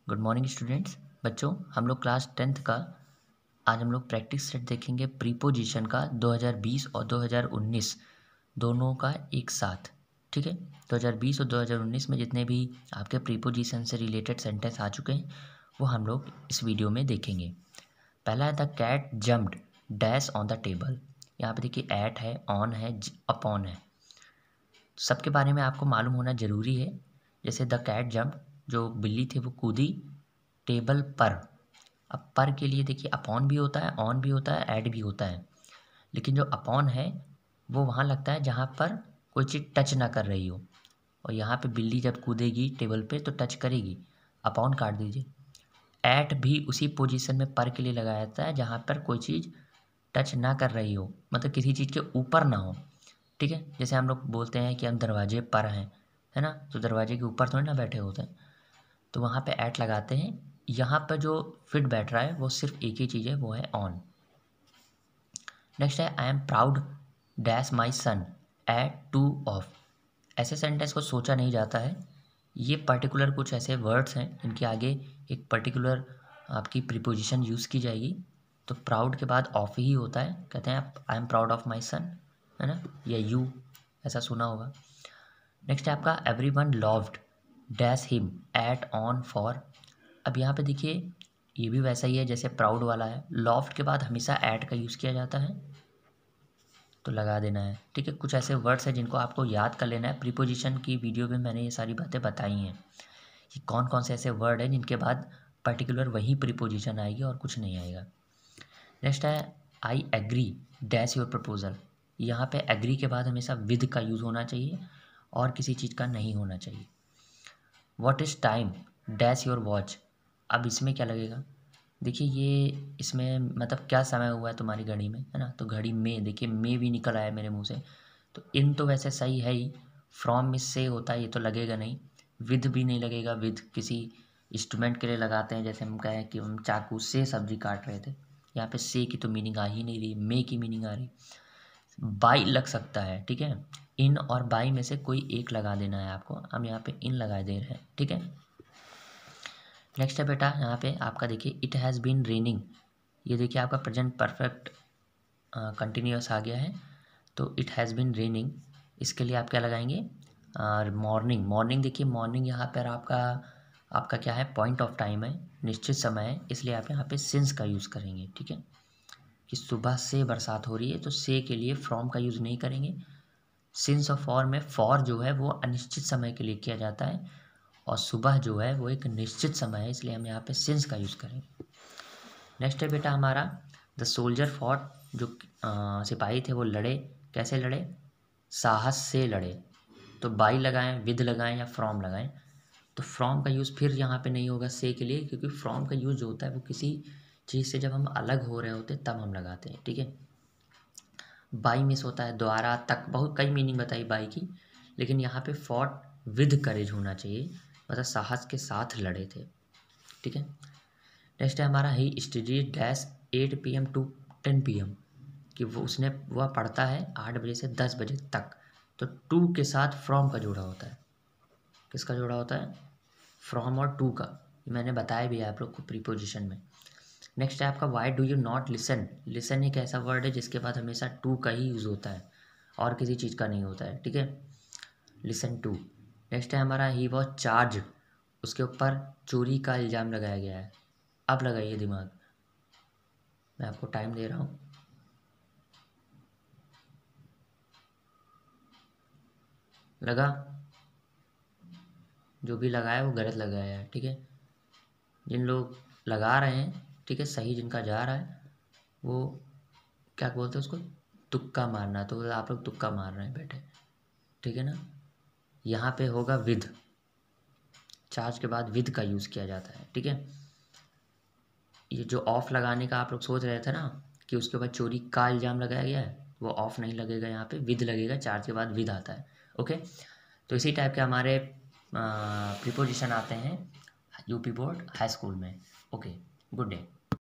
Good morning students. बच्चों, हम लोग क्लास 10th का आज हम लोग प्रैक्टिस सेट देखेंगे प्रीपोजिशन का 2020 और 2019 दोनों का एक साथ। ठीक है, 2020 और 2019 में जितने भी आपके प्रीपोजिशन से रिलेटेड सेंटेंस आ चुके हैं वो हम लोग इस वीडियो में देखेंगे। पहला है the cat jumped dash on the table. यहाँ पे देखिए एट है, ऑन है, अपॉन है। सबके बारे में आपको मालूम होना ज़रूरी है। जैसे द कैट जम्प, जो बिल्ली थी वो कूदी टेबल पर। अब पर के लिए देखिए अपॉन भी होता है, ऑन भी होता है, ऐड भी होता है। लेकिन जो अपॉन है वो वहाँ लगता है जहाँ पर कोई चीज़ टच ना कर रही हो, और यहाँ पे बिल्ली जब कूदेगी टेबल पे तो टच करेगी। अपॉन काट दीजिए। ऐट भी उसी पोजीशन में पर के लिए लगाया जाता है जहाँ पर कोई चीज़ टच ना कर रही हो, मतलब किसी चीज़ के ऊपर ना हो। ठीक है, जैसे हम लोग बोलते हैं कि हम दरवाजे पर हैं, है ना, तो दरवाजे के ऊपर थोड़ी ना बैठे होते हैं, तो वहाँ पे ऐट लगाते हैं। यहाँ पर जो फिट बैठ रहा है वो सिर्फ एक ही चीज़ है, वो है ऑन। नेक्स्ट है I am proud dash my son at to of. ऐसे सेंटेंस को सोचा नहीं जाता है। ये पर्टिकुलर कुछ ऐसे वर्ड्स हैं जिनके आगे एक पर्टिकुलर आपकी प्रीपोजिशन यूज़ की जाएगी। तो प्राउड के बाद ऑफ ही होता है। कहते हैं I am proud of my son, है ना, या यू, ऐसा सुना होगा। नेक्स्ट है आपका every one loved dash him at on for. अब यहाँ पे देखिए ये भी वैसा ही है जैसे प्राउड वाला है। लॉफ्ट के बाद हमेशा ऐट का यूज़ किया जाता है, तो लगा देना है। ठीक है, कुछ ऐसे वर्ड्स हैं जिनको आपको याद कर लेना है। प्रीपोजिशन की वीडियो में मैंने ये सारी बातें बताई हैं कि कौन कौन से ऐसे वर्ड हैं जिनके बाद पर्टिकुलर वही प्रीपोजिशन आएगी और कुछ नहीं आएगा। नेक्स्ट है I agree dash your proposal. यहाँ पे एग्री के बाद हमेशा विद का यूज़ होना चाहिए और किसी चीज़ का नहीं होना चाहिए। What is time dash your watch. अब इसमें क्या लगेगा, देखिए ये इसमें मतलब क्या समय हुआ है तुम्हारी घड़ी में, है ना, तो घड़ी में, देखिए में भी निकल आया मेरे मुंह से। तो इन तो वैसे सही है ही, फ्रॉम में से होता है, ये तो लगेगा नहीं। विद भी नहीं लगेगा, विद किसी इंस्ट्रूमेंट के लिए लगाते हैं, जैसे हम कहें कि हम चाकू से सब्जी काट रहे थे, यहाँ पे से की तो मीनिंग आ ही नहीं रही, मे की मीनिंग आ रही। बाई लग सकता है, ठीक है, इन और बाई में से कोई एक लगा देना है आपको। हम यहाँ पे इन लगा दे रहे हैं, ठीक है। नेक्स्ट है बेटा, यहाँ पे आपका देखिए इट हैज़ बीन रेनिंग। ये देखिए आपका प्रेजेंट परफेक्ट कंटिन्यूअस आ गया है, तो इट हैज़ बीन रेनिंग, इसके लिए आप क्या लगाएंगे, मॉर्निंग। मॉर्निंग देखिए मॉर्निंग यहाँ पर आपका क्या है, पॉइंट ऑफ टाइम है, निश्चित समय है, इसलिए आप यहाँ पे सिंस का यूज़ करेंगे। ठीक है, कि सुबह से बरसात हो रही है तो से के लिए फ्रॉम का यूज़ नहीं करेंगे। सिंस और फॉर में फॉर जो है वो अनिश्चित समय के लिए किया जाता है, और सुबह जो है वो एक निश्चित समय है, इसलिए हम यहाँ पे सिंस का यूज़ करेंगे। नेक्स्ट है बेटा हमारा द सोल्जर फॉट। जो सिपाही थे वो लड़े, कैसे लड़े, साहस से लड़े। तो बाई लगाएं, विद लगाएं या फ्रॉम लगाएं। तो फ्रॉम का यूज़ फिर यहाँ पे नहीं होगा से के लिए, क्योंकि फ्रॉम का यूज़ जो होता है वो किसी चीज़ से जब हम अलग हो रहे होते तब हम लगाते हैं। ठीक है, बाई मिस होता है, द्वारा, तक, बहुत कई मीनिंग बताई बाई की, लेकिन यहाँ पे फॉट विद करेज होना चाहिए, मतलब साहस के साथ लड़े थे। ठीक है, नेक्स्ट है हमारा ही study dash 8 PM to 10 PM, कि वह पढ़ता है 8 बजे से 10 बजे तक। तो टू के साथ फ्रॉम का जोड़ा होता है। किसका जोड़ा होता है, फ्रॉम और टू का, मैंने बताया भी है आप लोग को प्रीपोजिशन में। नेक्स्ट है आपका why do you not listen. Listen एक ऐसा वर्ड है जिसके बाद हमेशा टू का ही यूज़ होता है और किसी चीज़ का नहीं होता है। ठीक है, लिसन टू। नेक्स्ट है हमारा ही वॉज चार्ज, उसके ऊपर चोरी का इल्ज़ाम लगाया गया है। अब लगाइए दिमाग, मैं आपको टाइम दे रहा हूँ। लगा, जो भी लगाया वो गलत लगाया है। ठीक है, जिन लोग लगा रहे हैं, ठीक है, सही जिनका जा रहा है, वो क्या बोलते हैं उसको, तुक्का मारना, तो आप लोग तुक्का मार रहे हैं बेटे। ठीक है ना, यहाँ पे होगा विद, चार्ज के बाद विद का यूज़ किया जाता है। ठीक है, ये जो ऑफ लगाने का आप लोग सोच रहे थे ना कि उसके बाद चोरी का इल्ज़ाम लगाया गया है, वो ऑफ नहीं लगेगा, यहाँ पे विद लगेगा, चार्ज के बाद विद आता है। ओके, तो इसी टाइप के हमारे प्रीपोजिशन आते हैं यूपी बोर्ड हाई स्कूल में। Okay, good day.